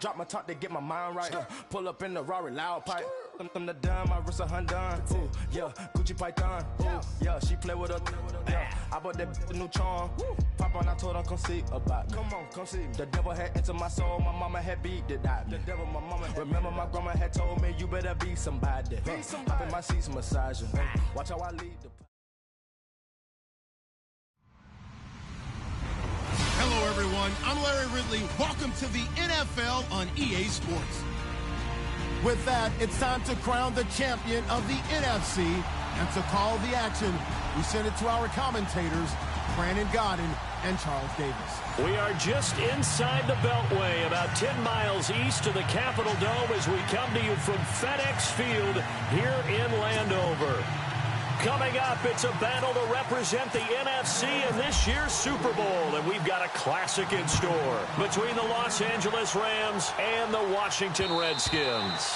Drop my top to get my mind right. Pull up in the Rari loud pipe. Them the dime, my wrist a undone. Ooh, yeah, Gucci Python. Ooh, yeah, she play with her. Yeah, I bought that the new charm. Pop on, I told her come see about. Come on, come see. The devil had entered my soul. My mama had beat it out. The devil, my mama. Remember my grandma had told me you better be somebody. Hop in my seats, massaging. Watch how I lead the. Hello, everyone. I'm Larry Ridley. Welcome to the NFL on EA Sports. With that, it's time to crown the champion of the NFC. And to call the action, we send it to our commentators, Brandon Godden and Charles Davis. We are just inside the Beltway, about 10 miles east of the Capitol Dome as we come to you from FedEx Field here in Landover. Coming up, it's a battle to represent the NFC in this year's Super Bowl, and we've got a classic in store between the Los Angeles Rams and the Washington Redskins.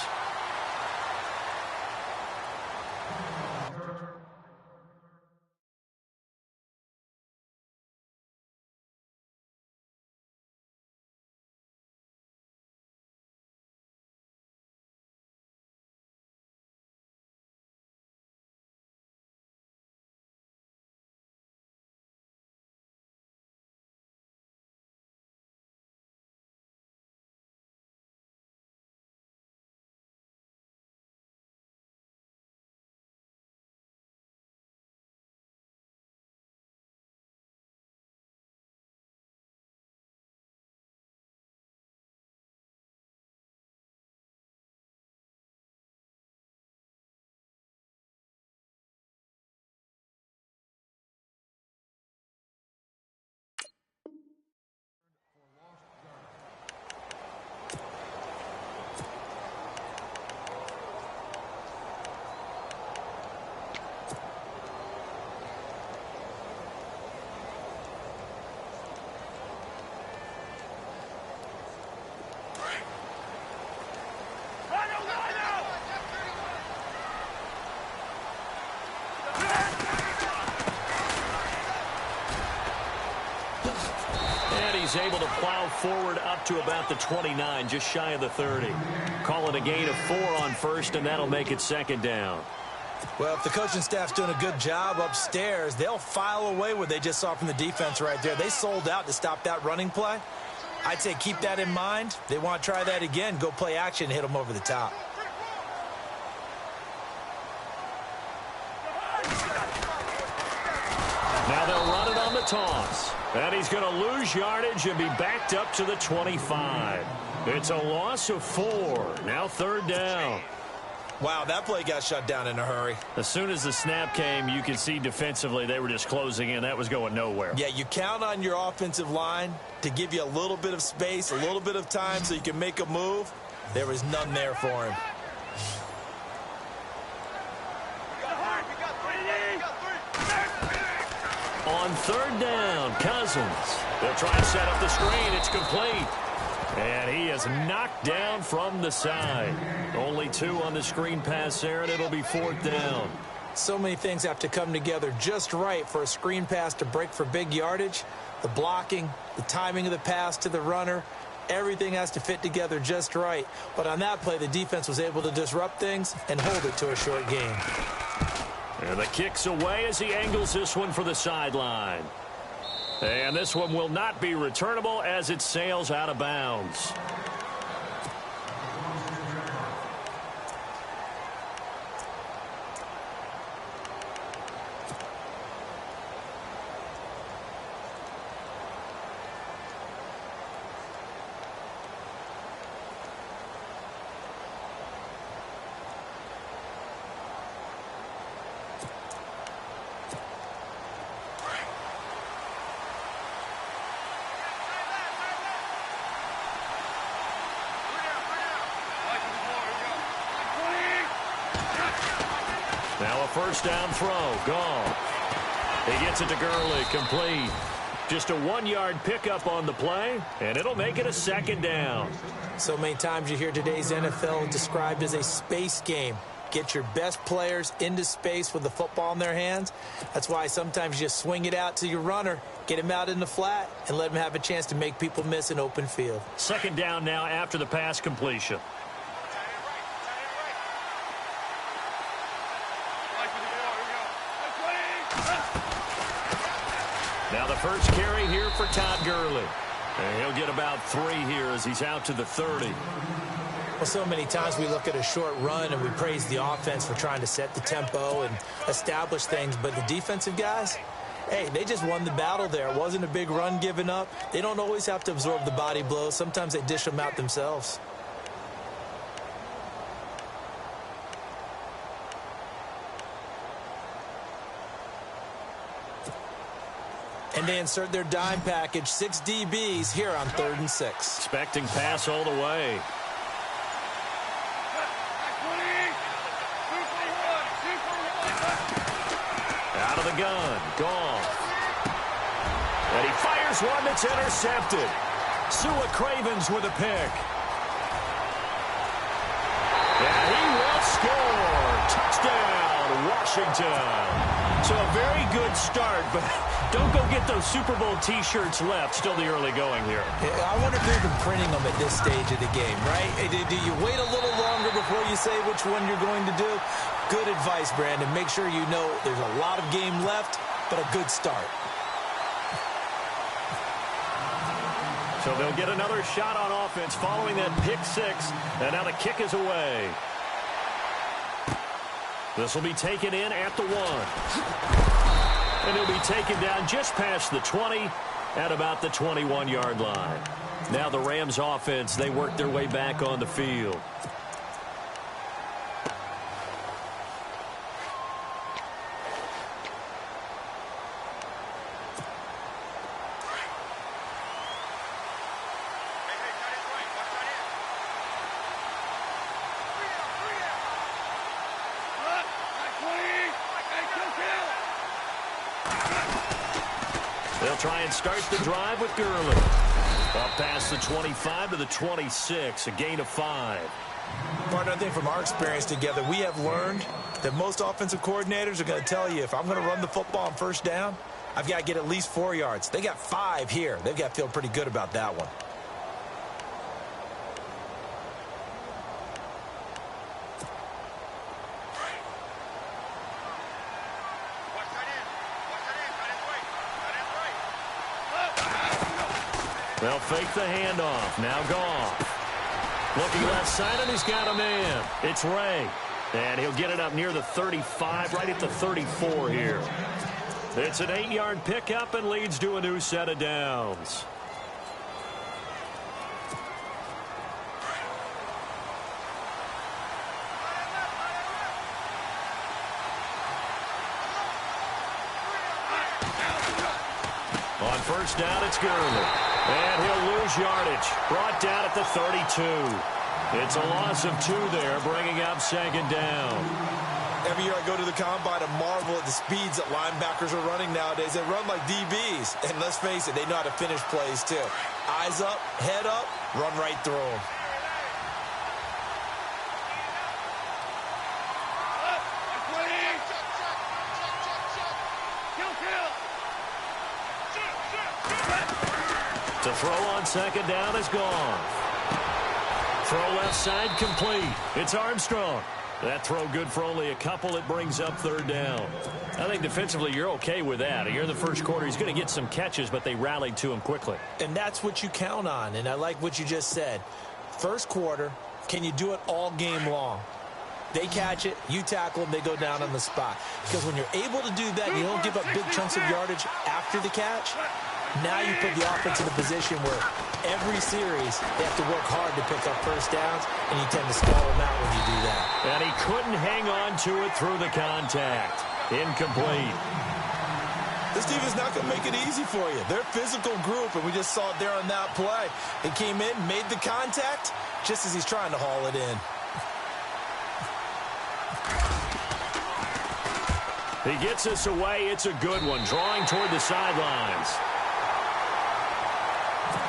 He's able to plow forward up to about the 29, just shy of the 30. Call it a gain of 4 on first, and that'll make it second down. Well, if the coaching staff's doing a good job upstairs, they'll file away what they just saw from the defense right there. They sold out to stop that running play. I'd say keep that in mind. They want to try that again, go play action, hit them over the top. Now they'll run it on the toss. And he's going to lose yardage and be backed up to the 25. It's a loss of 4. Now third down. Wow, that play got shut down in a hurry. As soon as the snap came, you could see defensively they were just closing in. That was going nowhere. Yeah, you count on your offensive line to give you a little bit of space, a little bit of time so you can make a move. There was none there for him. On third down, Cousins. They'll try to set up the screen. It's complete. And he is knocked down from the side. Only 2 on the screen pass there, and it'll be fourth down. So many things have to come together just right for a screen pass to break for big yardage. The blocking, the timing of the pass to the runner, everything has to fit together just right. But on that play, the defense was able to disrupt things and hold it to a short gain. And the kick's away as he angles this one for the sideline. And this one will not be returnable as it sails out of bounds. Now a first down throw. Gone. He gets it to Gurley. Complete. Just a 1-yard pickup on the play, and it'll make it a second down. So many times you hear today's NFL described as a space game. Get your best players into space with the football in their hands. That's why sometimes you just swing it out to your runner, get him out in the flat, and let him have a chance to make people miss an open field. Second down now after the pass completion. Now the first carry here for Todd Gurley. And he'll get about 3 here as he's out to the 30. Well, so many times we look at a short run and we praise the offense for trying to set the tempo and establish things. But the defensive guys, hey, they just won the battle there. It wasn't a big run given up. They don't always have to absorb the body blows. Sometimes they dish them out themselves. And they insert their dime package, 6 DBs here on 3rd and 6. Expecting pass all the way. Out of the gun, Goff. And he fires one that's intercepted. Sua Cravens with a pick. And he will score. Touchdown, Washington. So a very good start, but don't go get those Super Bowl T-shirts left. Still the early going here. I wonder if they're even printing them at this stage of the game, right? Do you wait a little longer before you say which one you're going to do? Good advice, Brandon. Make sure you know there's a lot of game left, but a good start. So they'll get another shot on offense following that pick 6, and now the kick is away. This will be taken in at the 1. And he'll be taken down just past the 20 at about the 21-yard line. Now the Rams offense, they work their way back on the field. They'll try and start the drive with Gurley. Up past the 25 to the 26, a gain of 5. Partner, I think from our experience together, we have learned that most offensive coordinators are going to tell you, if I'm going to run the football on first down, I've got to get at least 4 yards. They got 5 here. They've got to feel pretty good about that one. They'll fake the handoff. Now Goff. Looking left side, and he's got a man. It's Ray. And he'll get it up near the 35, right at the 34 here. It's an 8-yard pickup and leads to a new set of downs. On first down, it's Gurley. And he'll lose yardage. Brought down at the 32. It's a loss of 2 there, bringing up second down. Every year I go to the combine and marvel at the speeds that linebackers are running nowadays. They run like DBs. And let's face it, they know how to finish plays too. Eyes up, head up, run right through them. To throw on second down is gone. Throw left side complete. It's Armstrong. That throw good for only a couple. It brings up third down. I think defensively you're okay with that. Here in the first quarter, he's going to get some catches, but they rallied to him quickly. And that's what you count on, and I like what you just said. First quarter, can you do it all game long? They catch it, you tackle them, they go down on the spot. Because when you're able to do that, you don't give up big chunks of yardage after the catch. Now you put the offense in a position where every series they have to work hard to pick up first downs, and you tend to stall them out when you do that. And he couldn't hang on to it through the contact. Incomplete. This defense is not going to make it easy for you. They're a physical group, and we just saw it there on that play. He came in, made the contact, just as he's trying to haul it in. He gets us away. It's a good one, drawing toward the sidelines.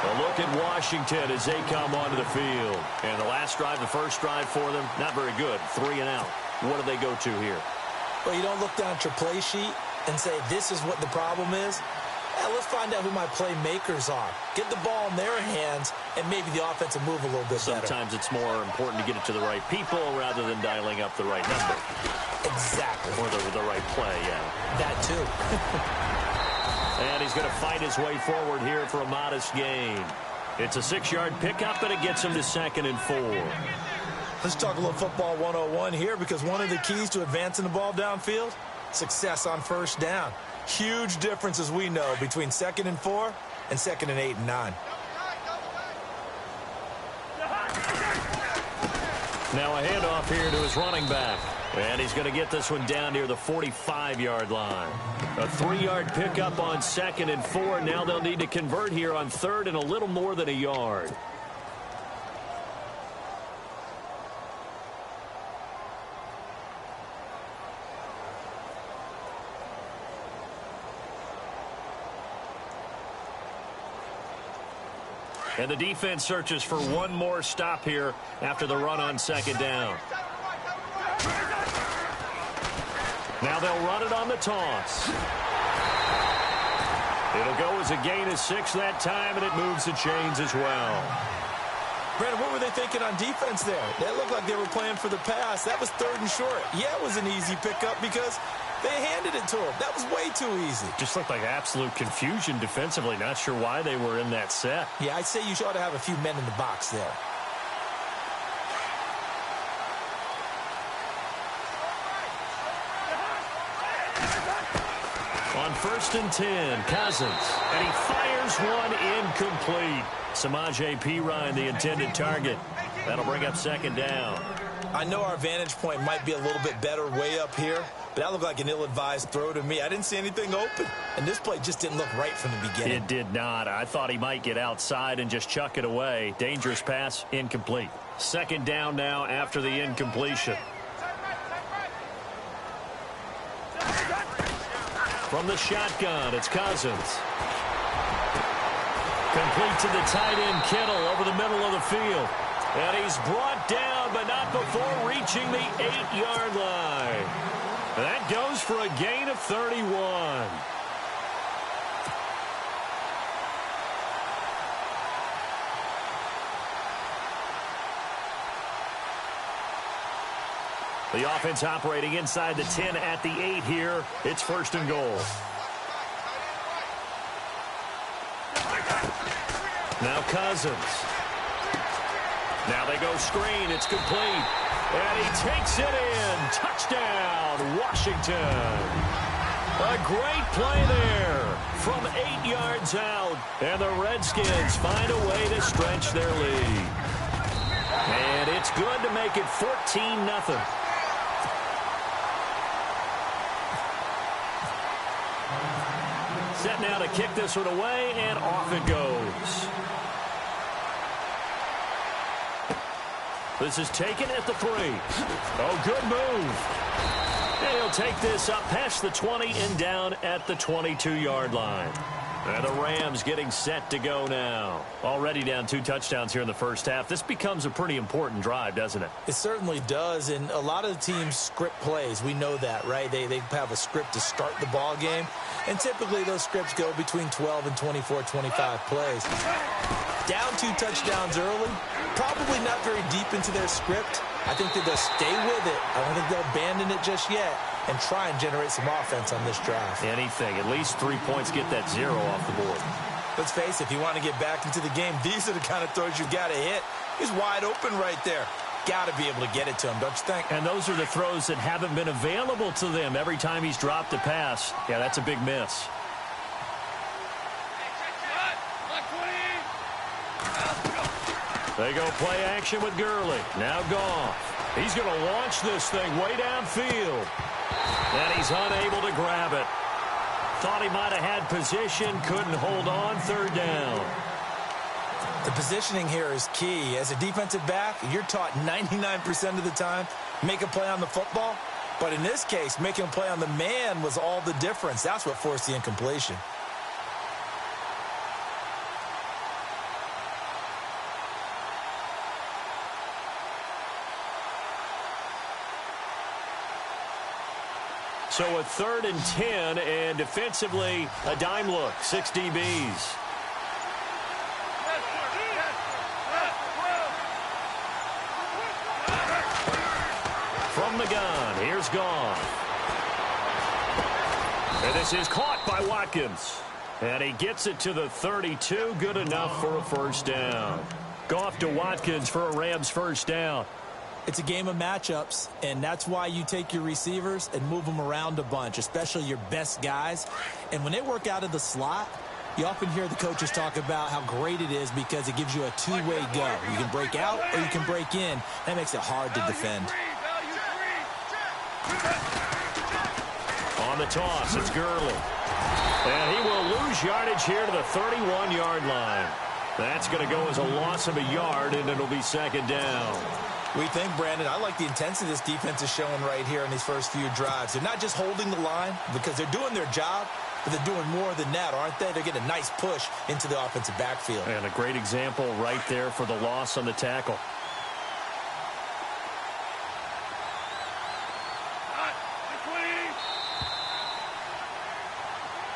A look at Washington as they come onto the field. And the last drive, the first drive for them, not very good. 3 and out. what do they go to here? Well, you don't look down at your play sheet and say, this is what the problem is. Yeah, let's find out who my playmakers are. Get the ball in their hands, and maybe the offense will move a little bit better. Sometimes it's more important to get it to the right people rather than dialing up the right number. Exactly. Or the right play, yeah. That too. And he's going to fight his way forward here for a modest gain. It's a 6-yard pickup, and it gets him to 2nd and 4. Let's talk a little football 101 here, because one of the keys to advancing the ball downfield, success on first down. Huge difference, as we know, between 2nd and 4 and 2nd and 8 and 9. Now a handoff here to his running back. And he's going to get this one down near the 45-yard line. A 3-yard pickup on 2nd and 4. Now they'll need to convert here on 3rd and a little more than a yard. And the defense searches for one more stop here after the run on 2nd down. Now they'll run it on the toss. It'll go as a gain of 6 that time, and it moves the chains as well. Brandon, what were they thinking on defense there? That looked like they were playing for the pass. That was 3rd and short. Yeah, it was an easy pickup because they handed it to him. That was way too easy. Just looked like absolute confusion defensively. Not sure why they were in that set. Yeah, I'd say you ought to have a few men in the box there. On 1st and 10, Cousins. And he fires one incomplete. Samaje Perine, the intended target. That'll bring up 2nd down. I know our vantage point might be a little bit better way up here, but that looked like an ill-advised throw to me. I didn't see anything open, and this play just didn't look right from the beginning. It did not. I thought he might get outside and just chuck it away. Dangerous pass, incomplete. 2nd down now after the incompletion. From the shotgun, it's Cousins. Complete to the tight end, Kittle, over the middle of the field. And he's brought down, but not before reaching the 8-yard line. That goes for a gain of 31. The offense operating inside the 10 at the 8 here. It's 1st and goal. Now Cousins. Now they go screen. It's complete. And he takes it in. Touchdown, Washington. A great play there from 8 yards out. And the Redskins find a way to stretch their lead. And it's good to make it 14-0. Set now to kick this one away, and off it goes. This is taken at the 3. Oh, good move. And he'll take this up past the 20 and down at the 22-yard line. And the Rams getting set to go now. Already down 2 touchdowns here in the first half. This becomes a pretty important drive, doesn't it? It certainly does, and a lot of the teams script plays. We know that, right? They have a script to start the ball game, and typically those scripts go between 12 and 24, 25 plays. Down 2 touchdowns early, probably not very deep into their script. I think that they'll stay with it. I don't think they'll abandon it just yet and try and generate some offense on this drive. Anything. At least 3 points, get that 0 off the board. Let's face it, if you want to get back into the game, these are the kind of throws you've got to hit. He's wide open right there. Got to be able to get it to him, don't you think? And those are the throws that haven't been available to them every time he's dropped a pass. Yeah, that's a big miss. They go play action with Gurley. Now Goff. He's going to launch this thing way downfield. And he's unable to grab it. Thought he might have had position, couldn't hold on. 3rd down. The positioning here is key. As a defensive back, you're taught 99% of the time, make a play on the football. But in this case, making a play on the man was all the difference. That's what forced the incompletion. So a 3rd and 10, and defensively, a dime look, 6 DBs. From the gun, here's Goff. And this is caught by Watkins. And he gets it to the 32, good enough for a first down. Goff to Watkins for a Rams first down. It's a game of matchups, and that's why you take your receivers and move them around a bunch, especially your best guys. And when they work out of the slot, you often hear the coaches talk about how great it is because it gives you a two-way go. You can break out or you can break in. That makes it hard to defend. On the toss, it's Gurley. And he will lose yardage here to the 31-yard line. That's going to go as a loss of a yard, and it'll be second down. We think, Brandon, I like the intensity this defense is showing right here in these first few drives. They're not just holding the line because they're doing their job, but they're doing more than that, aren't they? They're getting a nice push into the offensive backfield. And a great example right there for the loss on the tackle.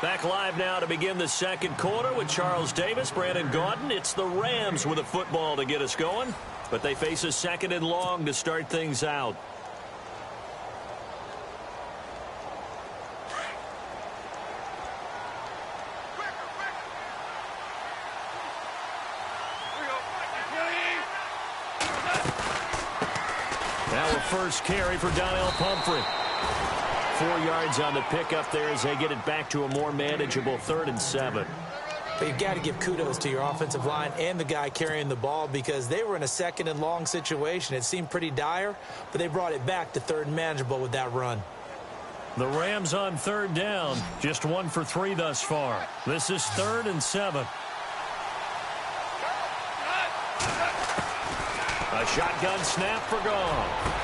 Back live now to begin the second quarter with Charles Davis, Brandon Gaudin. It's the Rams with a football to get us going, but they face a 2nd and long to start things out. Now a first carry for Donnell Pumphrey. 4 yards on the pickup there as they get it back to a more manageable 3rd and 7. But you've got to give kudos to your offensive line and the guy carrying the ball because they were in a 2nd and long situation. It seemed pretty dire, but they brought it back to 3rd and manageable with that run. The Rams on 3rd down, just 1 for 3 thus far. This is 3rd and 7. A shotgun snap for Goff.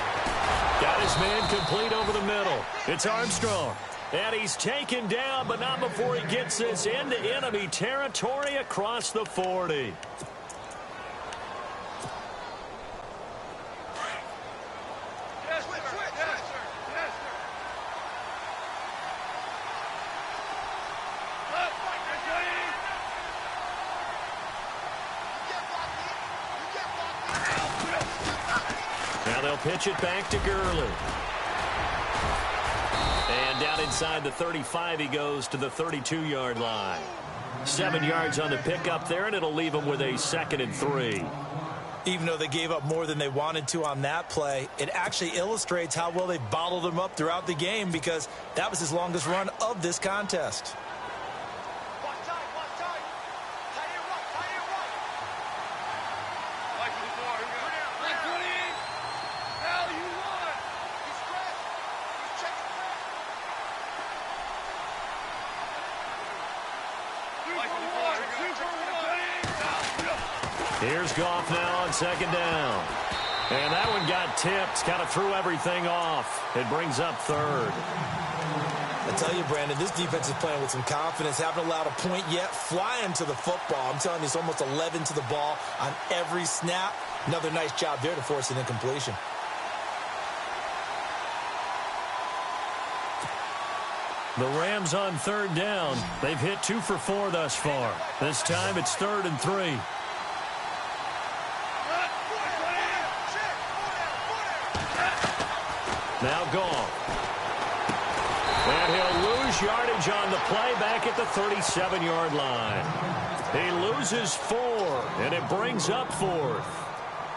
Got his man complete over the middle. It's Armstrong. And he's taken down, but not before he gets this into enemy territory across the 40. Now they'll pitch it back to Gurley. And down inside the 35 he goes to the 32-yard line. 7 yards on the pickup there, and it'll leave him with a 2nd and 3. Even though they gave up more than they wanted to on that play, it actually illustrates how well they bottled him up throughout the game because that was his longest run of this contest. Here's Goff now on 2nd down. And that one got tipped, kind of threw everything off. It brings up 3rd. I tell you, Brandon, this defense is playing with some confidence. Haven't allowed a point yet. Flying to the football. I'm telling you, it's almost 11 to the ball on every snap. Another nice job there to force an incompletion. The Rams on 3rd down. They've hit 2 for 4 thus far. This time it's 3rd and 3. Now Goff. And he'll lose yardage on the play back at the 37-yard line. He loses 4, and it brings up 4th.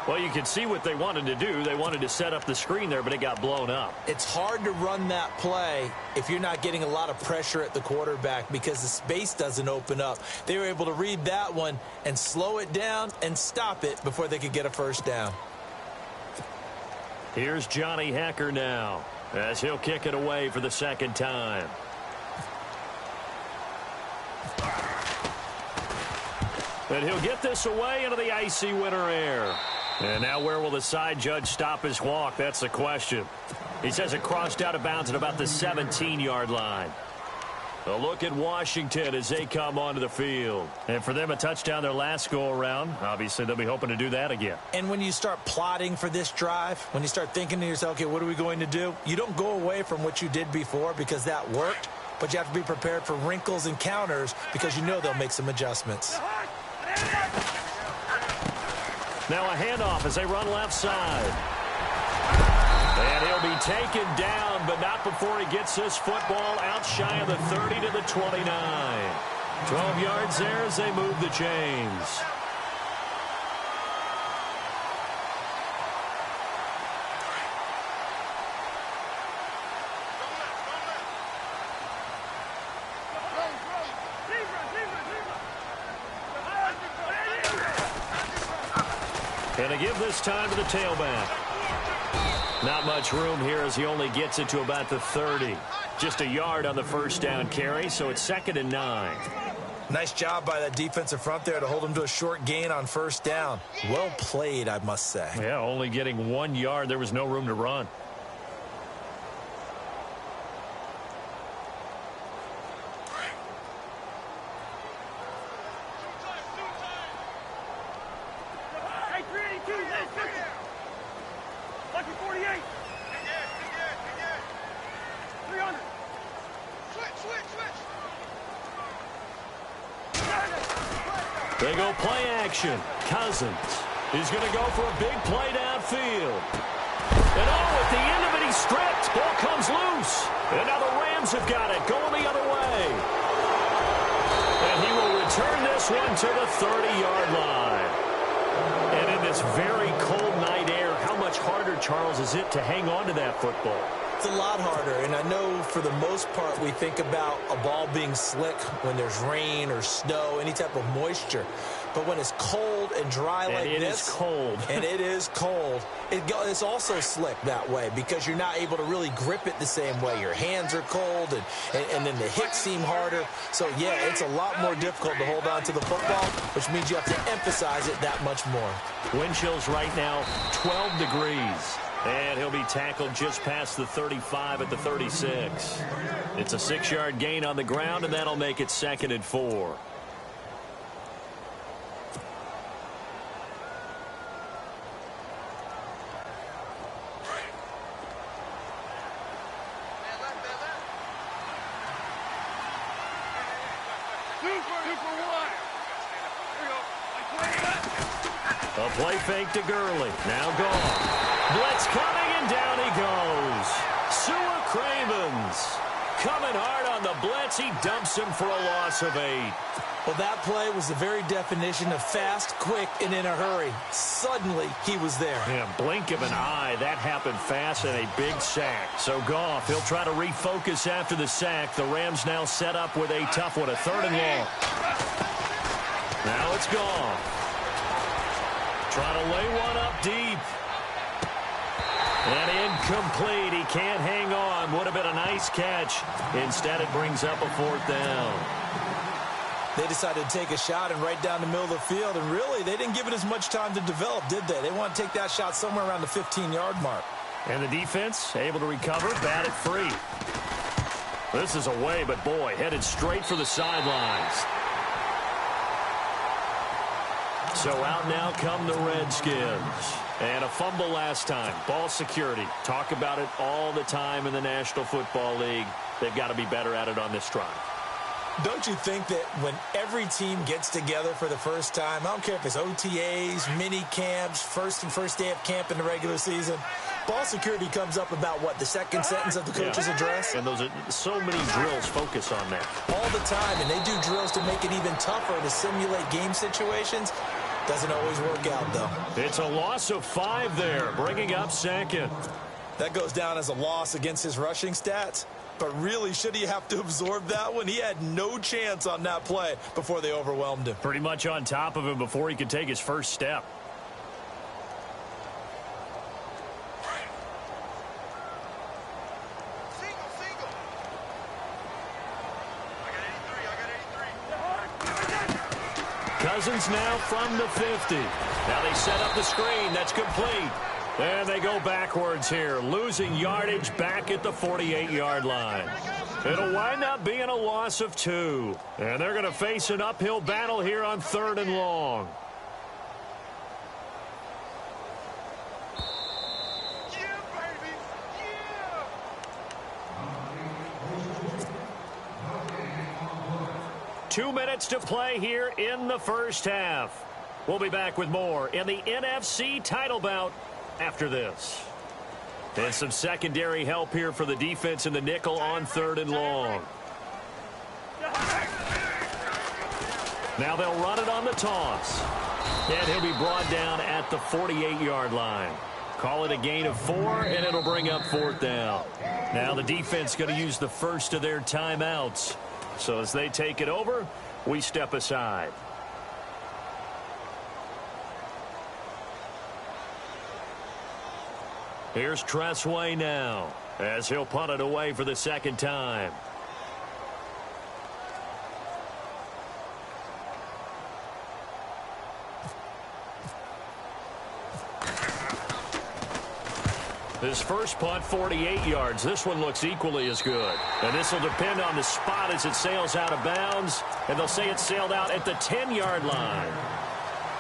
Well, you can see what they wanted to do. They wanted to set up the screen there, but it got blown up. It's hard to run that play if you're not getting a lot of pressure at the quarterback because the space doesn't open up. They were able to read that one and slow it down and stop it before they could get a first down. Here's Johnny Hekker now as he'll kick it away for the 2nd time. And he'll get this away into the icy winter air. And now where will the side judge stop his walk? That's the question. He says it crossed out of bounds at about the 17-yard line. A look at Washington as they come onto the field. And for them, a touchdown their last go-around. Obviously, they'll be hoping to do that again. And when you start plotting for this drive, when you start thinking to yourself, okay, what are we going to do? You don't go away from what you did before because that worked, but you have to be prepared for wrinkles and counters because you know they'll make some adjustments. Now a handoff as they run left side. And he'll be taken down, but not before he gets this football out shy of the 30 to the 29. 12 yards there as they move the chains. And to give this time to the tailback. Not much room here as he only gets it to about the 30. Just a yard on the first down carry, so it's 2nd and 9. Nice job by that defensive front there to hold him to a short gain on first down. Well played, I must say. Yeah, only getting 1 yard. There was no room to run. They go play action. Cousins. He's going to go for a big play downfield. And at the end of it, he's stripped. Ball comes loose. And now the Rams have got it, going the other way. And he will return this one to the 30-yard line. And in this very cold night air, how much harder, Charles, is it to hang on to that football? It's a lot harder, and I know for the most part we think about a ball being slick when there's rain or snow, any type of moisture. But when it's cold and dry like this, it is cold. And it is cold, it's also slick that way because you're not able to really grip it the same way. Your hands are cold, and then the hits seem harder. So, yeah, it's a lot more difficult to hold on to the football, which means you have to emphasize it that much more. Wind chills right now, 12 degrees. And he'll be tackled just past the 35 at the 36. It's a 6-yard gain on the ground, and that'll make it 2nd and 4. A play fake to Gurley. Now gone. Blitz coming, and down he goes. Sua Cravens coming hard on the blitz. He dumps him for a loss of 8. Well, that play was the very definition of fast, quick, and in a hurry. Suddenly, he was there. Yeah, blink of an eye. That happened fast and a big sack. So Goff, he'll try to refocus after the sack. The Rams now set up with a tough one, a 3rd and long. Now it's Goff. Trying to lay one up deep. And incomplete. He can't hang on. Would have been a nice catch. Instead, it brings up a 4th down. They decided to take a shot and right down the middle of the field. And really, they didn't give it as much time to develop, did they? They want to take that shot somewhere around the 15-yard mark. And the defense able to recover, bat it free. This is away, but boy, headed straight for the sidelines. So out now come the Redskins. And a fumble last time. Ball security. Talk about it all the time in the National Football League. They've got to be better at it on this drive. Don't you think that when every team gets together for the first time, I don't care if it's OTAs, mini camps, first day of camp in the regular season, ball security comes up about, what, the second sentence of the coach's address? And those are so many drills focus on that. All the time, and they do drills to make it even tougher to simulate game situations. Doesn't always work out, though. It's a loss of 5 there, bringing up 2nd. That goes down as a loss against his rushing stats. But really, should he have to absorb that one? He had no chance on that play before they overwhelmed him. Pretty much on top of him before he could take his first step. Cousins now from the 50. Now they set up the screen. That's complete. And they go backwards here, losing yardage back at the 48-yard line. It'll wind up being a loss of 2. And they're going to face an uphill battle here on 3rd and long. Yeah, baby. Yeah. 2 minutes to play here in the first half. We'll be back with more in the NFC title bout after this. And some secondary help here for the defense in the nickel on 3rd and long. Now they'll run it on the toss. And he'll be brought down at the 48-yard line. Call it a gain of 4, and it'll bring up 4th down. Now the defense going to use the first of their timeouts. So as they take it over, we step aside. Here's Tressway now, as he'll punt it away for the 2nd time. His first punt, 48 yards. This one looks equally as good. And this will depend on the spot as it sails out of bounds. And they'll say it sailed out at the 10-yard line.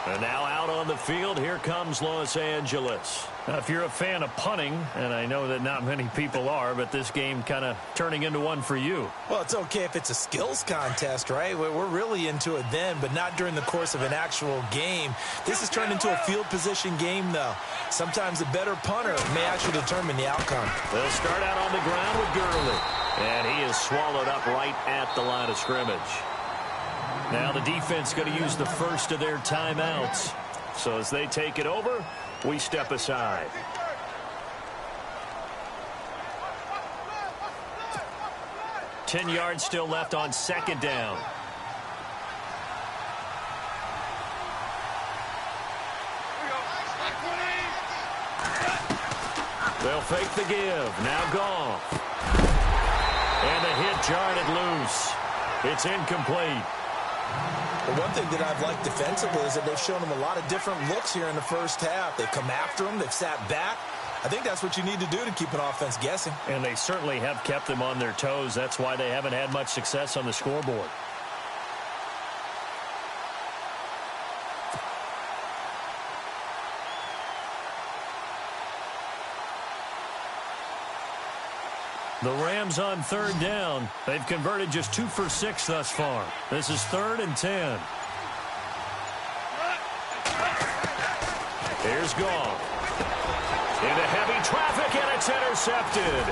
And now out on the field, here comes Los Angeles. Now, if you're a fan of punting, and I know that not many people are, but this game kind of turning into one for you. Well, it's okay if it's a skills contest, right? We're really into it then, but not during the course of an actual game. This has turned into a field position game, though. Sometimes the better punter may actually determine the outcome. They'll start out on the ground with Gurley. And he is swallowed up right at the line of scrimmage. Now the defense going to use the first of their timeouts. So as they take it over, we step aside. Ten yards still left on 2nd down. They'll fake the give. Now Goff. And the hit jarred it loose. It's incomplete. Well, one thing that I've liked defensively is that they've shown them a lot of different looks here in the first half. They've come after them. They've sat back. I think that's what you need to do to keep an offense guessing. And they certainly have kept them on their toes. That's why they haven't had much success on the scoreboard. The Rams on 3rd down. They've converted just 2 for 6 thus far. This is 3rd and 10. Here's Goff. Into heavy traffic, and it's intercepted.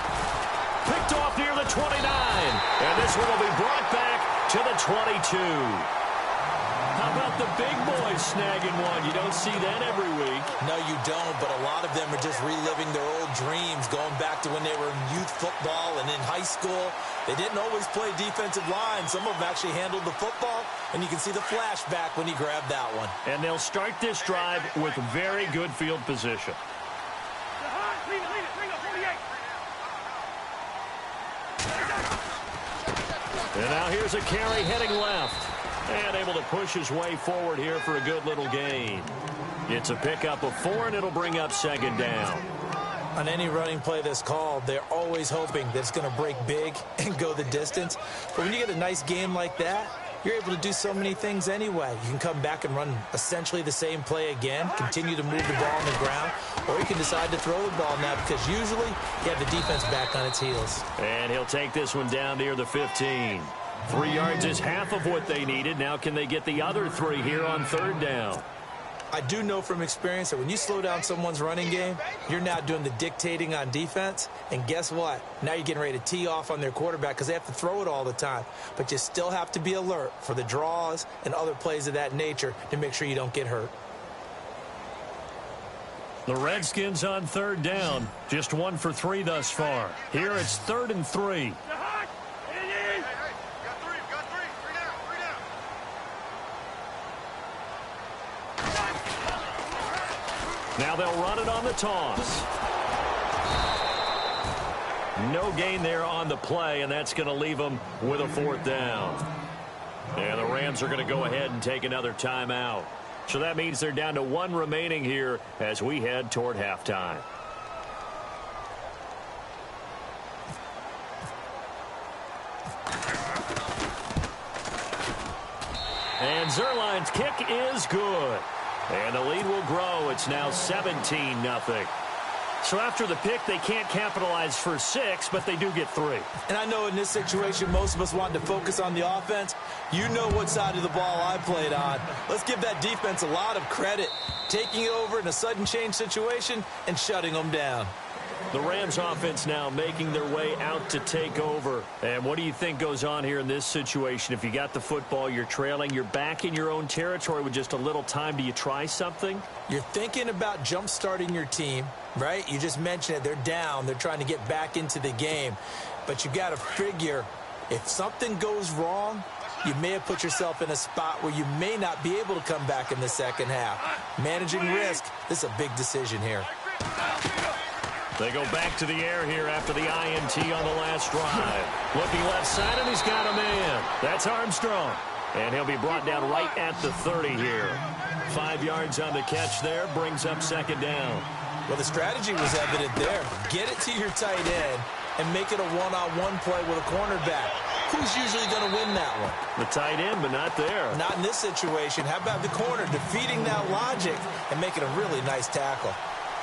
Picked off near the 29. And this one will be brought back to the 22. How about the big boys snagging one? You don't see that every week. No, you don't, but a lot of them are just reliving their old dreams, going back to when they were in youth football and in high school. They didn't always play defensive line. Some of them actually handled the football, and you can see the flashback when he grabbed that one. And they'll start this drive with very good field position. And now here's a carry heading left. And able to push his way forward here for a good little gain. It's a pickup of 4, and it'll bring up 2nd down. On any running play that's called, they're always hoping that it's going to break big and go the distance. But when you get a nice game like that, you're able to do so many things anyway. You can come back and run essentially the same play again, continue to move the ball on the ground, or you can decide to throw the ball now because usually you have the defense back on its heels. And he'll take this one down near the 15. 3 yards is half of what they needed. Now can they get the other 3 here on 3rd down? I do know from experience that when you slow down someone's running game, you're now doing the dictating on defense. And guess what? Now you're getting ready to tee off on their quarterback because they have to throw it all the time. But you still have to be alert for the draws and other plays of that nature to make sure you don't get hurt. The Redskins on 3rd down. Just 1 for 3 thus far. Here it's 3rd and 3. Now they'll run it on the toss. No gain there on the play, and that's going to leave them with a 4th down. And the Rams are going to go ahead and take another timeout. So that means they're down to 1 remaining here as we head toward halftime. And Zuerlein's kick is good. And the lead will grow. It's now 17-0. So after the pick, they can't capitalize for 6, but they do get 3. And I know in this situation, most of us want to focus on the offense. You know what side of the ball I played on. Let's give that defense a lot of credit, taking it over in a sudden change situation and shutting them down. The Rams offense now making their way out to take over. And what do you think goes on here in this situation? If you got the football, you're trailing, you're back in your own territory with just a little time. Do you try something? You're thinking about jump-starting your team, right? You just mentioned it. They're down. They're trying to get back into the game. But you got to figure if something goes wrong, you may have put yourself in a spot where you may not be able to come back in the second half. Managing risk, this is a big decision here. They go back to the air here after the INT on the last drive. Looking left side, and he's got a man. That's Armstrong. And he'll be brought down right at the 30 here. 5 yards on the catch there, brings up second down. Well, the strategy was evident there. Get it to your tight end and make it a one-on-one play with a cornerback. Who's usually going to win that one? The tight end, but not there. Not in this situation. How about the corner defeating that logic and making a really nice tackle?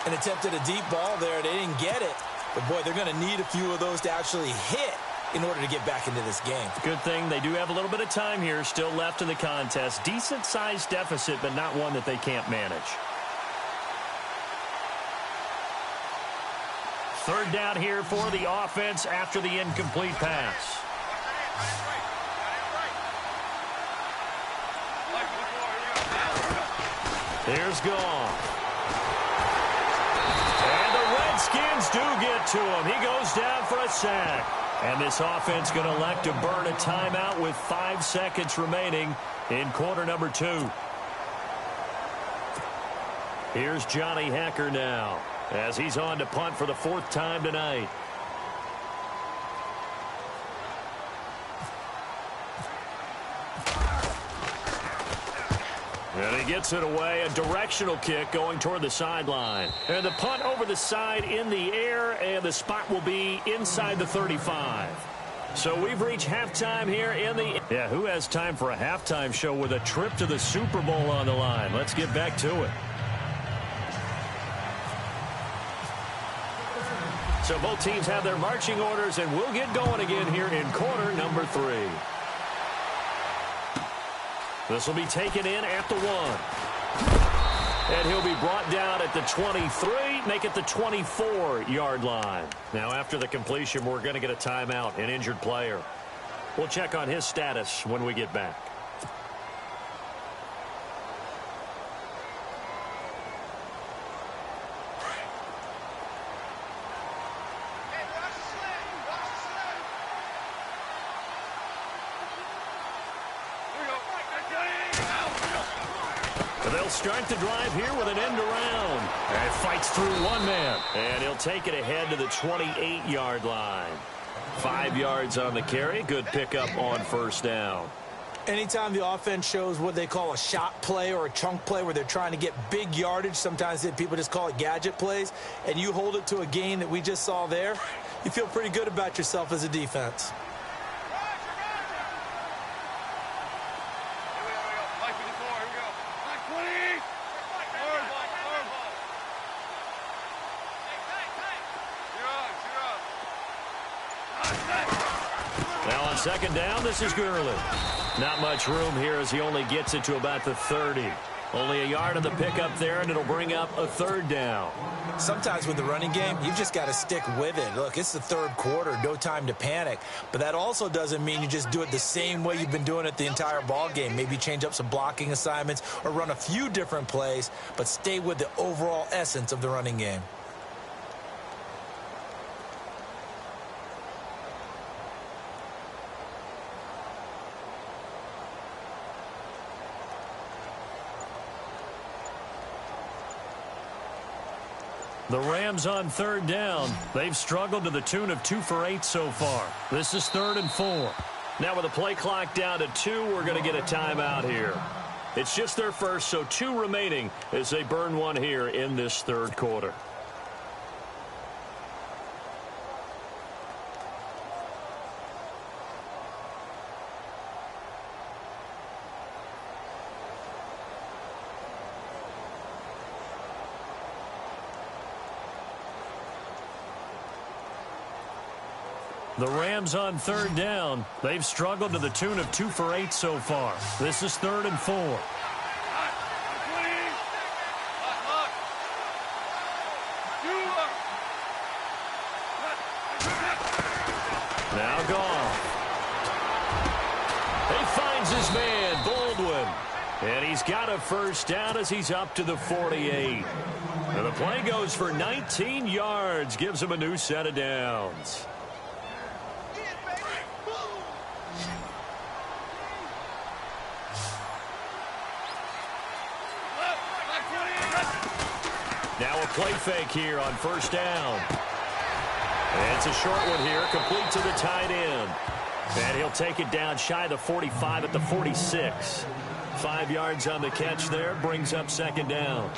And attempted a deep ball there. They didn't get it. But, boy, they're going to need a few of those to actually hit in order to get back into this game. Good thing they do have a little bit of time here still left in the contest. Decent-sized deficit, but not one that they can't manage. Third down here for the offense after the incomplete pass. Here's Goff. And the Redskins do get to him. He goes down for a sack. And this offense going to elect to burn a timeout with 5 seconds remaining in quarter number 2. Here's Johnny Hekker now as he's on to punt for the 4th time tonight. And he gets it away, a directional kick going toward the sideline. And the punt over the side in the air, and the spot will be inside the 35. So we've reached halftime here in the... Yeah, who has time for a halftime show with a trip to the Super Bowl on the line? Let's get back to it. So both teams have their marching orders, and we'll get going again here in quarter number 3. This will be taken in at the 1. And he'll be brought down at the 23, make it the 24-yard line. Now, after the completion, we're going to get a timeout, an injured player. We'll check on his status when we get back. They'll start the drive here with an end around. And fights through one man. And he'll take it ahead to the 28-yard line. 5 yards on the carry. Good pickup on first down. Anytime the offense shows what they call a shot play or a chunk play where they're trying to get big yardage, sometimes people just call it gadget plays, and you hold it to a gain that we just saw there, you feel pretty good about yourself as a defense. Now on second down, this is Gurley. Not much room here as he only gets it to about the 30. Only a yard on the pickup there, and it'll bring up a third down. Sometimes with the running game, you've just got to stick with it. Look, it's the third quarter, no time to panic. But that also doesn't mean you just do it the same way you've been doing it the entire ball game. Maybe change up some blocking assignments or run a few different plays, but stay with the overall essence of the running game. The Rams on third down. They've struggled to the tune of 2 for 8 so far. This is 3rd and 4. Now with the play clock down to 2, we're going to get a timeout here. It's just their first, so 2 remaining as they burn one here in this third quarter. The Rams on third down. They've struggled to the tune of 2 for 8 so far. This is 3rd and 4. Now Goff. He finds his man, Baldwin. And he's got a first down as he's up to the 48. And the play goes for 19 yards. Gives him a new set of downs. Now a play fake here on first down. And it's a short one here, complete to the tight end. And he'll take it down shy of the 45 at the 46. 5 yards on the catch there, brings up second down.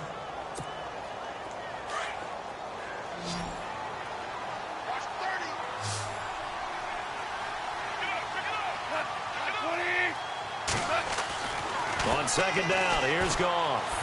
On second down, here's Goff.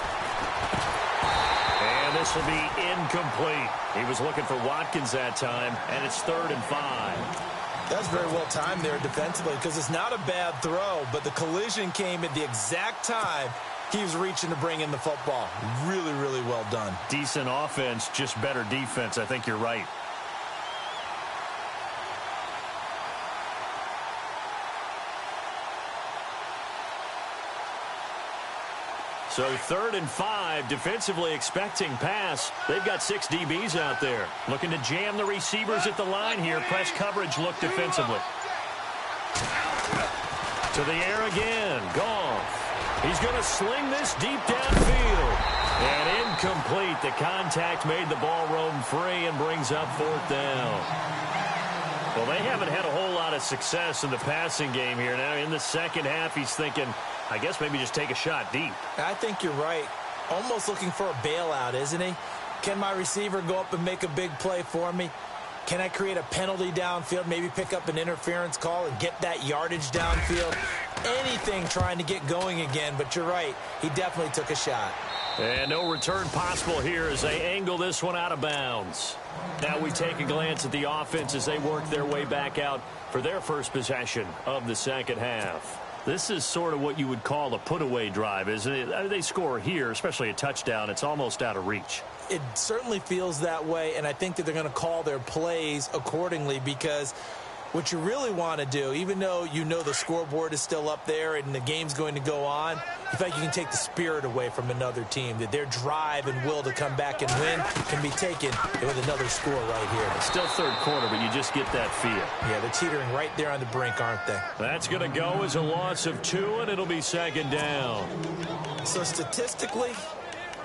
And this will be incomplete. He was looking for Watkins that time, and it's 3rd and 5. That's very well timed there defensively because it's not a bad throw, but the collision came at the exact time he was reaching to bring in the football. Really, really well done. Decent offense, just better defense. I think you're right. So 3rd and 5, defensively expecting pass. They've got 6 DBs out there. Looking to jam the receivers at the line here. Press coverage look defensively. To the air again. Goff. He's going to sling this deep downfield. And incomplete. The contact made the ball roam free and brings up 4th down. Well, they haven't had a whole lot of success in the passing game here. Now in the second half, he's thinking, I guess maybe just take a shot deep. I think you're right. Almost looking for a bailout, isn't he? Can my receiver go up and make a big play for me? Can I create a penalty downfield, maybe pick up an interference call and get that yardage downfield? Anything trying to get going again, but you're right. He definitely took a shot. And no return possible here as they angle this one out of bounds. Now we take a glance at the offense as they work their way back out for their first possession of the second half. This is sort of what you would call a put-away drive, isn't it? I mean, they score here, especially a touchdown. It's almost out of reach. It certainly feels that way, and I think that they're going to call their plays accordingly because what you really want to do, even though you know the scoreboard is still up there and the game's going to go on, you feel like you can take the spirit away from another team, that their drive and will to come back and win can be taken with another score right here. It's still third quarter, but you just get that feel. Yeah, they're teetering right there on the brink, aren't they? That's going to go as a loss of 2, and it'll be second down. So statistically,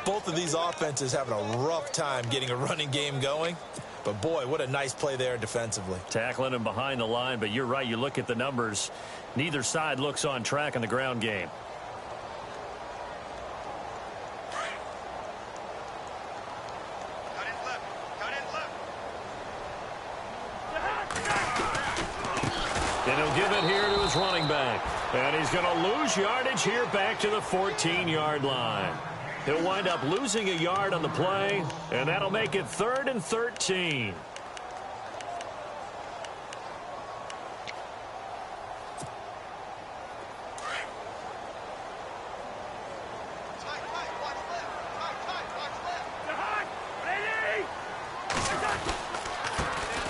both of these offenses having a rough time getting a running game going. But, boy, what a nice play there defensively. Tackling him behind the line, but you're right. You look at the numbers. Neither side looks on track in the ground game. And he'll give it here to his running back. And he's going to lose yardage here back to the 14-yard line. He'll wind up losing a yard on the play, and that'll make it 3rd and 13.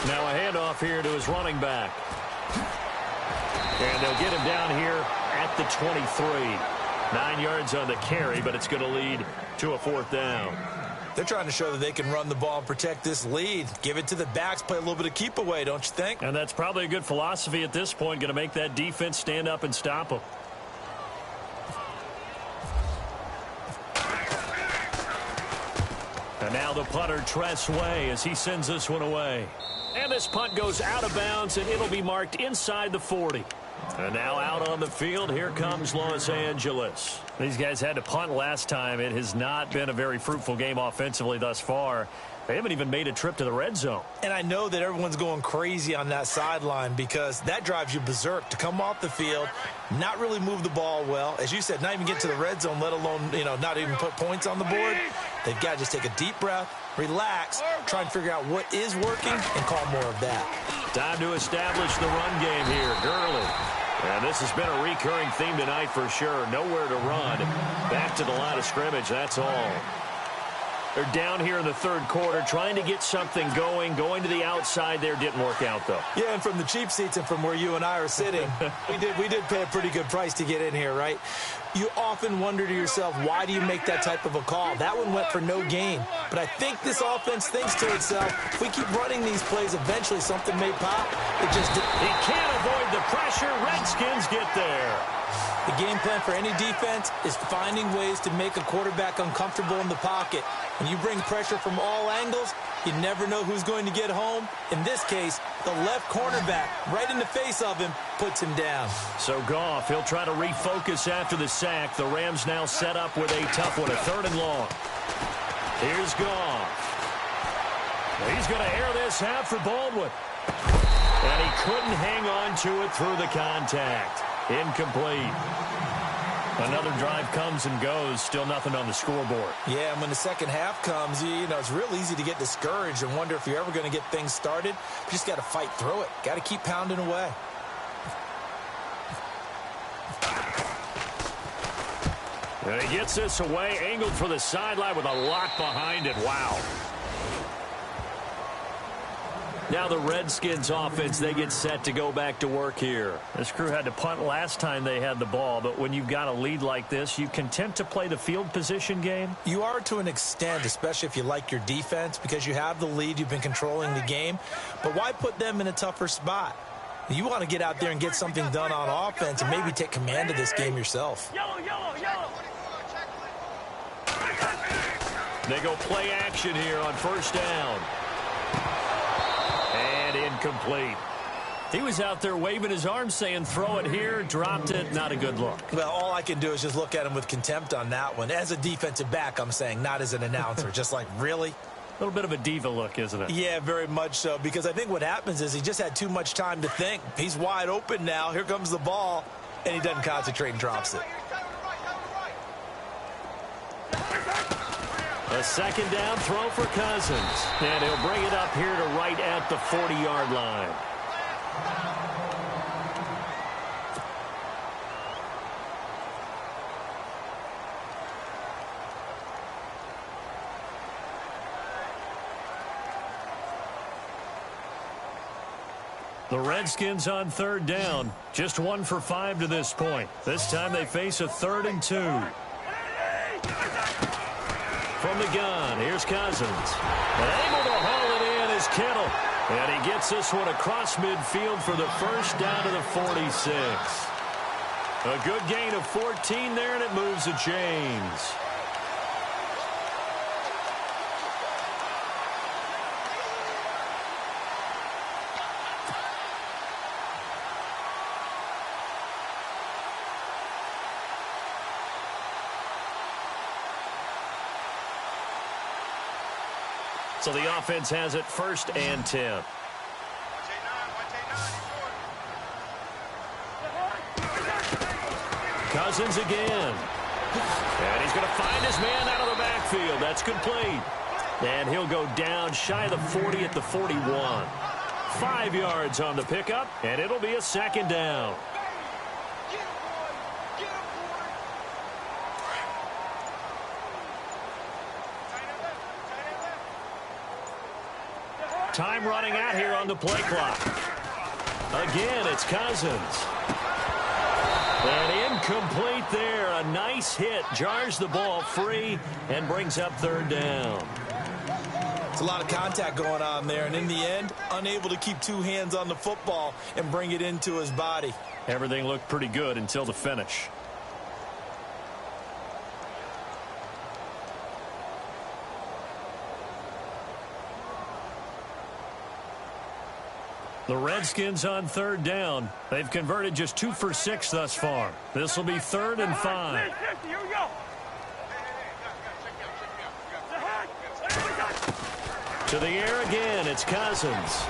Now a handoff here to his running back. And they'll get him down here at the 23. 9 yards on the carry, but it's going to lead to a 4th down. They're trying to show that they can run the ball and protect this lead. Give it to the backs, play a little bit of keep away, don't you think? And that's probably a good philosophy at this point, going to make that defense stand up and stop them. And now the punter, Tress Way, as he sends this one away. And this punt goes out of bounds, and it'll be marked inside the 40. And now out on the field, here comes Los Angeles. These guys had to punt last time. It has not been a very fruitful game offensively thus far. They haven't even made a trip to the red zone. And I know that everyone's going crazy on that sideline because that drives you berserk to come off the field, not really move the ball well. As you said, not even get to the red zone, let alone, not even put points on the board. They've got to just take a deep breath, relax, try and figure out what is working, and call more of that. Time to establish the run game here. Gurley. And this has been a recurring theme tonight for sure. Nowhere to run. Back to the line of scrimmage, that's all. They're down here in the third quarter, trying to get something going. Going to the outside there didn't work out, though. Yeah, and from the cheap seats and from where you and I are sitting, we did pay a pretty good price to get in here, right? You often wonder to yourself, why do you make that type of a call? That one went for no gain. But I think this offense thinks to itself, if we keep running these plays, eventually something may pop. It just didn't. He can't avoid the pressure. Redskins get there. The game plan for any defense is finding ways to make a quarterback uncomfortable in the pocket. When you bring pressure from all angles, you never know who's going to get home. In this case, the left cornerback, right in the face of him, puts him down. So Goff, he'll try to refocus after the sack. The Rams now set up with a tough one, a 3rd and long. Here's Goff. He's going to air this out for Baldwin. And he couldn't hang on to it through the contact. Incomplete. Another drive comes and goes. Still nothing on the scoreboard. Yeah, and when the second half comes, you know, it's real easy to get discouraged and wonder if you're ever going to get things started. You just got to fight through it. Got to keep pounding away. And he gets this away, angled for the sideline with a lot behind it. Wow. Now the Redskins offense, they get set to go back to work here. This crew had to punt last time they had the ball, but when you've got a lead like this, you content to play the field position game? You are to an extent, especially if you like your defense, because you have the lead, you've been controlling the game. But why put them in a tougher spot? You want to get out there and get something done on offense and maybe take command of this game yourself. Yellow, yellow, yellow. They go play action here on 1st down. And incomplete. He was out there waving his arms saying throw it here, dropped it, not a good look. Well, all I can do is just look at him with contempt on that one. As a defensive back, I'm saying, not as an announcer. Just like, really? A little bit of a diva look, isn't it? Yeah, very much so, because I think what happens is he just had too much time to think. He's wide open now. Here comes the ball, and he doesn't concentrate and drops it. A 2nd down throw for Cousins. And he'll bring it up here to right at the 40-yard line. The Redskins on 3rd down. Just 1 for 5 to this point. This time they face a 3rd and 2. From the gun, here's Cousins. And able to haul it in is Kittle. And he gets this one across midfield for the 1st down to the 46. A good gain of 14 there, and it moves the chains. So the offense has it 1st and 10. Cousins again. And he's going to find his man out of the backfield. That's complete. And he'll go down shy of the 40 at the 41. 5 yards on the pickup, and it'll be a 2nd down. Time running out here on the play clock. Again, it's Cousins. And incomplete there. A nice hit. Jars the ball free and brings up 3rd down. It's a lot of contact going on there, and in the end, unable to keep 2 hands on the football and bring it into his body. Everything looked pretty good until the finish. The Redskins on 3rd down. They've converted just 2 for 6 thus far. This will be 3rd and 5. Here we go. To the air again, it's Cousins.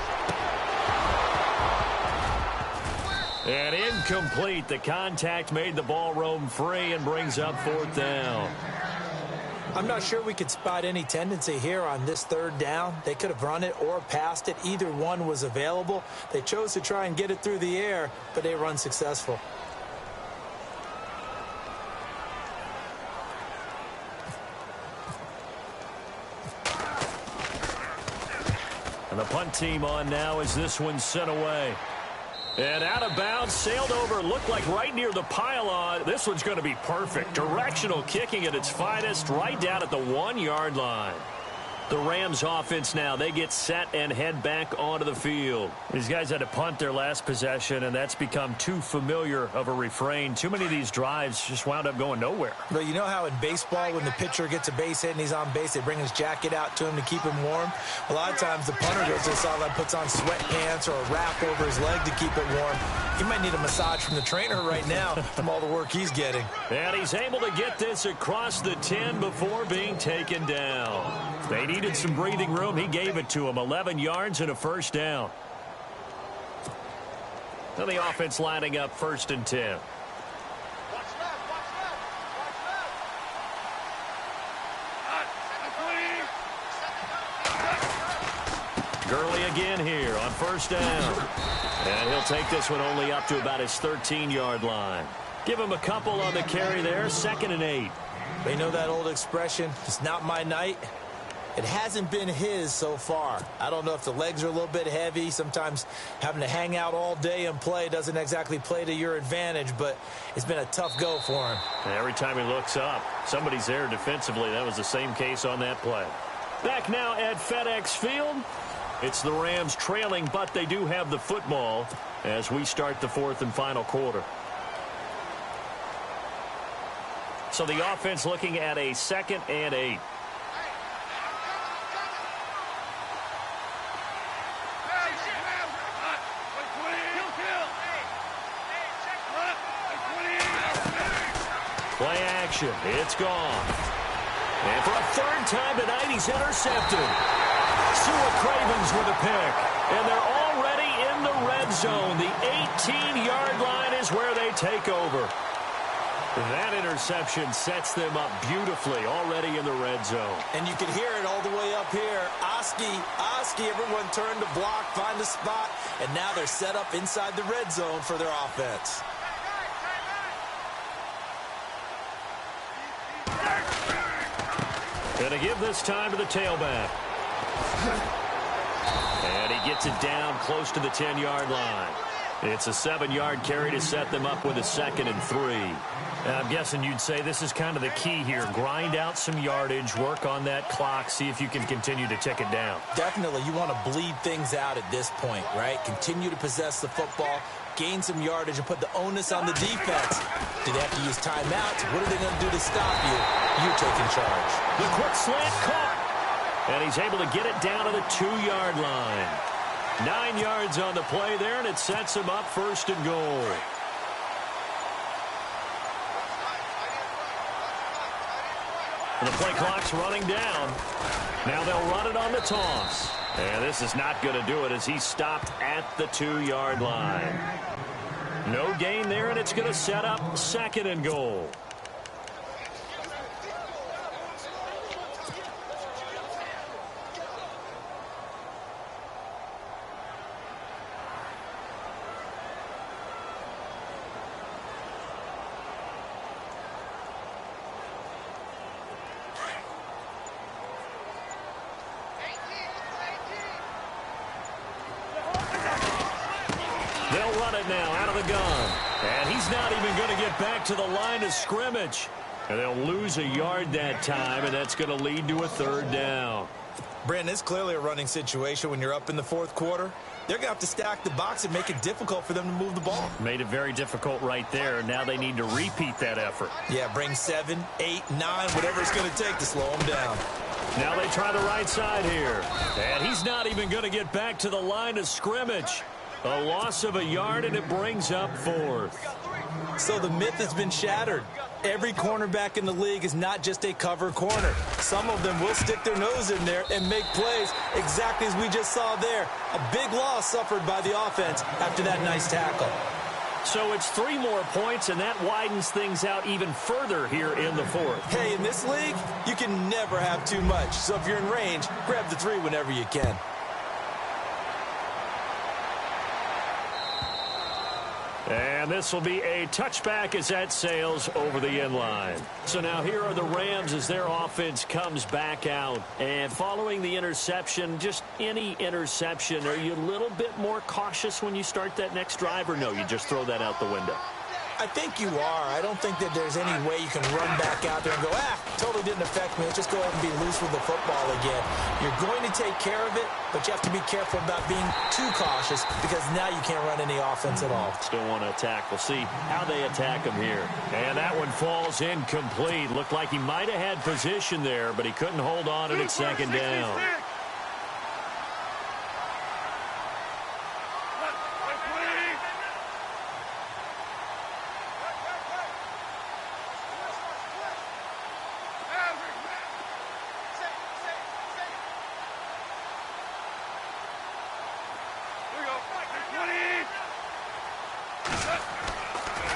And incomplete. The contact made the ball roam free and brings up 4th down. I'm not sure we could spot any tendency here on this third down. They could have run it or passed it. Either one was available. They chose to try and get it through the air, but they run successful. And the punt team on now as this one's sent away. And out of bounds, sailed over, looked like right near the pylon. This one's going to be perfect. Directional kicking at its finest, right down at the 1-yard line. The Rams offense now, they get set and head back onto the field. These guys had to punt their last possession, and that's become too familiar of a refrain. Too many of these drives just wound up going nowhere. But you know how in baseball, when the pitcher gets a base hit and he's on base, they bring his jacket out to him to keep him warm? A lot of times the punter goes to the sideline, puts on sweatpants or a wrap over his leg to keep it warm. He might need a massage from the trainer right now from all the work he's getting. And he's able to get this across the 10 before being taken down. They needed some breathing room. He gave it to him. 11 yards and a first down. Now the offense lining up 1st and 10. Gurley again here on 1st down. And he'll take this one only up to about his 13-yard line. Give him a couple on the carry there. 2nd and 8. They know that old expression, it's not my night. It hasn't been his so far. I don't know if the legs are a little bit heavy. Sometimes having to hang out all day and play doesn't exactly play to your advantage, but it's been a tough go for him. And every time he looks up, somebody's there defensively. That was the same case on that play. Back now at FedEx Field. It's the Rams trailing, but they do have the football as we start the 4th and final quarter. So the offense looking at a 2nd and 8. Play action. It's gone. And for a 3rd time tonight, he's intercepted. Sua Cravens with a pick. And they're already in the red zone. The 18-yard line is where they take over. That interception sets them up beautifully already in the red zone. And you can hear it all the way up here. Oski, everyone turned to block, find a spot, and now they're set up inside the red zone for their offense. Gonna give this time to the tailback. And he gets it down close to the 10-yard line. It's a 7-yard carry to set them up with a 2nd and 3. I'm guessing you'd say this is kind of the key here. Grind out some yardage, work on that clock, see if you can continue to tick it down. Definitely. You want to bleed things out at this point, right? Continue to possess the football, gain some yardage, and put the onus on the defense. Do they have to use timeouts? What are they going to do to stop you? You're taking charge. The quick slant caught. And he's able to get it down to the 2-yard line. 9 yards on the play there, and it sets him up 1st and goal. And the play clock's running down. Now they'll run it on the toss. And this is not going to do it as he's stopped at the 2-yard line. No gain there, and it's going to set up 2nd and goal. They'll run it now out of the gun. And he's not even going to get back to the line of scrimmage. And they'll lose a yard that time, and that's going to lead to a 3rd down. Brandon, it's clearly a running situation when you're up in the 4th quarter. They're going to have to stack the box and make it difficult for them to move the ball. Made it very difficult right there. Now they need to repeat that effort. Yeah, bring 7, 8, 9, whatever it's going to take to slow them down. Now they try the right side here. And he's not even going to get back to the line of scrimmage. A loss of a yard, and it brings up 4th. So the myth has been shattered. Every cornerback in the league is not just a cover corner. Some of them will stick their nose in there and make plays exactly as we just saw there. A big loss suffered by the offense after that nice tackle. So it's 3 more points, and that widens things out even further here in the fourth. Hey, in this league, you can never have too much. So if you're in range, grab the 3 whenever you can. And this will be a touchback as that sails over the end line. So now here are the Rams as their offense comes back out. And following the interception, just any interception, are you a little bit more cautious when you start that next drive, or no, you just throw that out the window? I think you are. I don't think that there's any way you can run back out there and go, totally didn't affect me. Let's just go ahead and be loose with the football again. You're going to take care of it, but you have to be careful about being too cautious because now you can't run any offense at all. Still want to attack. We'll see how they attack him here. And that one falls incomplete. Looked like he might have had position there, but he couldn't hold on to it second down.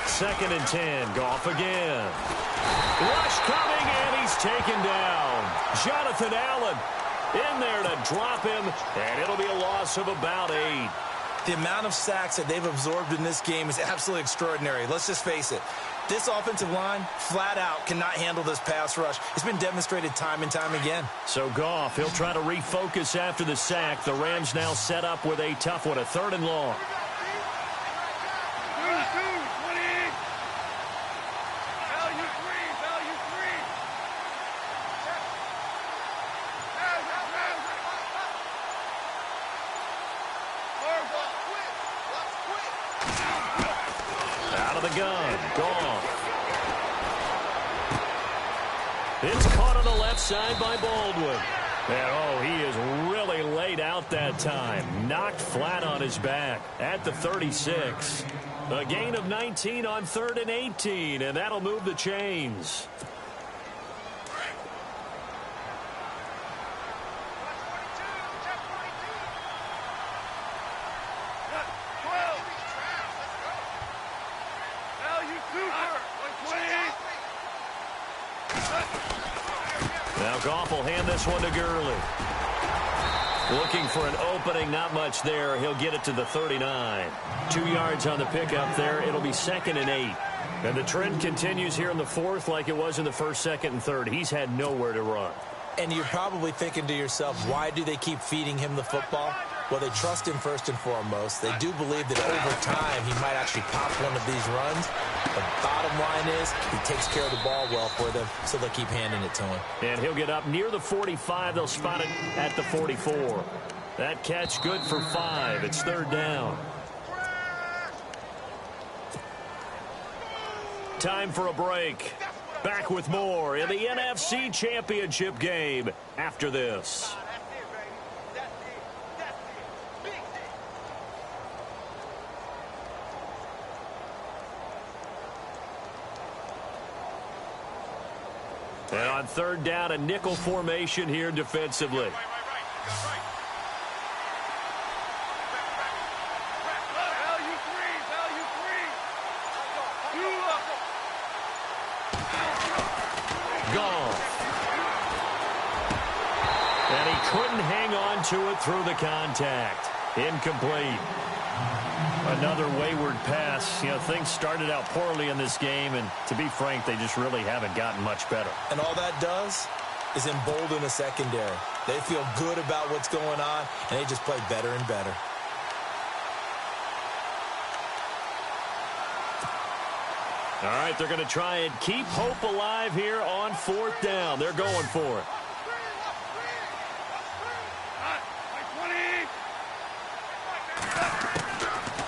Second and 10. Goff again. Rush coming, and he's taken down. Jonathan Allen in there to drop him, and it'll be a loss of about 8. The amount of sacks that they've absorbed in this game is absolutely extraordinary. Let's just face it. This offensive line, flat out, cannot handle this pass rush. It's been demonstrated time and time again. So Goff, he'll try to refocus after the sack. The Rams now set up with a tough one, a 3rd and long. The gun, Goff. It's caught on the left side by Baldwin. And, he is really laid out that time. Knocked flat on his back at the 36. A gain of 19 on 3rd and 18, and that'll move the chains. Now Goff will hand this one to Gurley. Looking for an opening, not much there. He'll get it to the 39. 2 yards on the pickup there. It'll be 2nd and 8. And the trend continues here in the 4th like it was in the 1st, 2nd, and 3rd. He's had nowhere to run. And you're probably thinking to yourself, why do they keep feeding him the football? Well, they trust him first and foremost. They do believe that over time he might actually pop one of these runs. The bottom line is he takes care of the ball well for them, so they'll keep handing it to him. And he'll get up near the 45. They'll spot it at the 44. That catch good for 5. It's 3rd down. Time for a break. Back with more in the NFC Championship game after this. And on 3rd down, a nickel formation here defensively. Goff. And he couldn't hang on to it through the contact. Incomplete. Another wayward pass. You know, things started out poorly in this game, and to be frank, they just really haven't gotten much better. And all that does is embolden the secondary. They feel good about what's going on, and they just play better and better. All right, they're going to try and keep hope alive here on 4th down. They're going for it.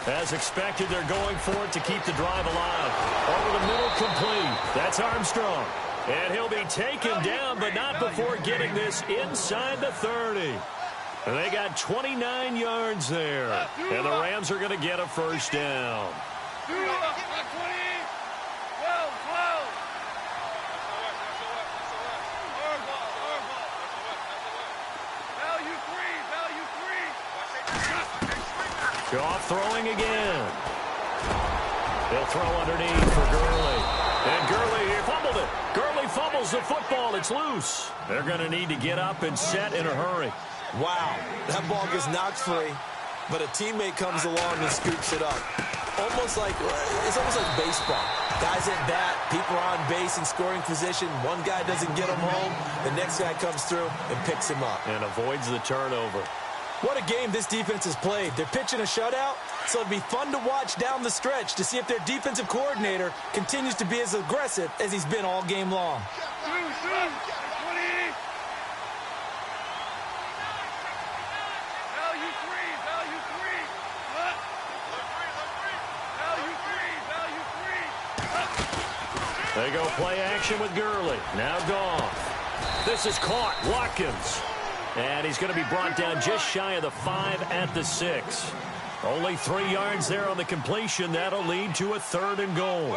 As expected, they're going for it to keep the drive alive. Over the middle, complete. That's Armstrong. And he'll be taken down, but not before getting this inside the 30. And they got 29 yards there. And the Rams are going to get a 1st down. Goff throwing again. They'll throw underneath for Gurley. And Gurley fumbled it. Gurley fumbles the football. It's loose. They're going to need to get up and set in a hurry. Wow, that ball gets knocked free, but a teammate comes along and scoops it up. It's almost like baseball. Guys at bat, people are on base in scoring position. One guy doesn't get him home. The next guy comes through and picks him up. And avoids the turnover. What a game this defense has played. They're pitching a shutout, so it'd be fun to watch down the stretch to see if their defensive coordinator continues to be as aggressive as he's been all game long. They go play action with Gurley. Now Goff. This is caught. Watkins. And he's going to be brought down just shy of the 5 at the 6. Only 3 yards there on the completion. That'll lead to a 3rd and goal.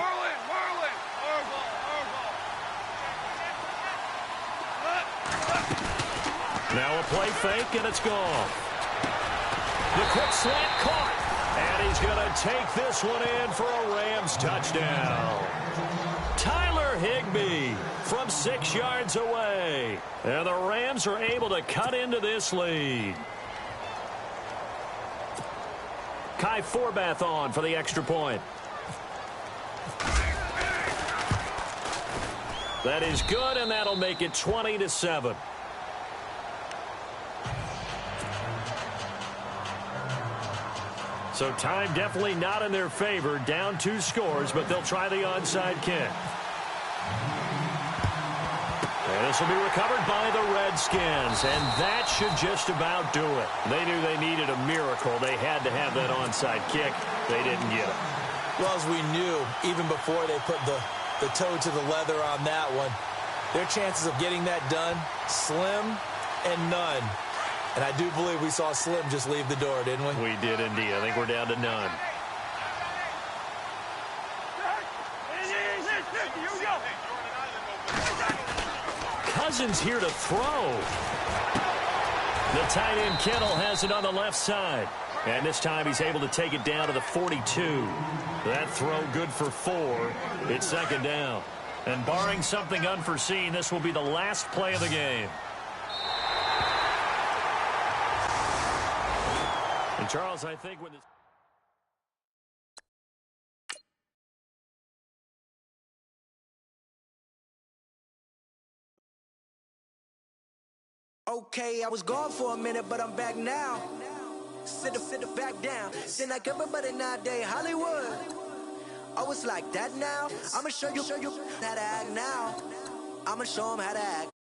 Now a play fake, and it's gone. The quick slant caught. And he's going to take this one in for a Rams touchdown. Tyler Higbee from 6 yards away. And the Rams are able to cut into this lead. Kai Forbath on for the extra point. That is good, and that'll make it 20-7. So time definitely not in their favor. Down 2 scores, but they'll try the onside kick. And this will be recovered by the Redskins, and that should just about do it. They knew they needed a miracle. They had to have that onside kick. They didn't get it. Well, as we knew, even before they put the toe to the leather on that one, their chances of getting that done, slim and none. And I do believe we saw Slim just leave the door, didn't we? We did indeed. I think we're down to none. Cousins here to throw. The tight end Kittle has it on the left side. And this time he's able to take it down to the 42. That throw good for 4. It's 2nd down. And barring something unforeseen, this will be the last play of the game. And Charles, I think when this... Okay, I was gone for a minute, but I'm back now. Sit back down. Then like everybody nowadays, Hollywood. Oh, it's like that now. I'ma show you how to act now. I'ma show them how to act.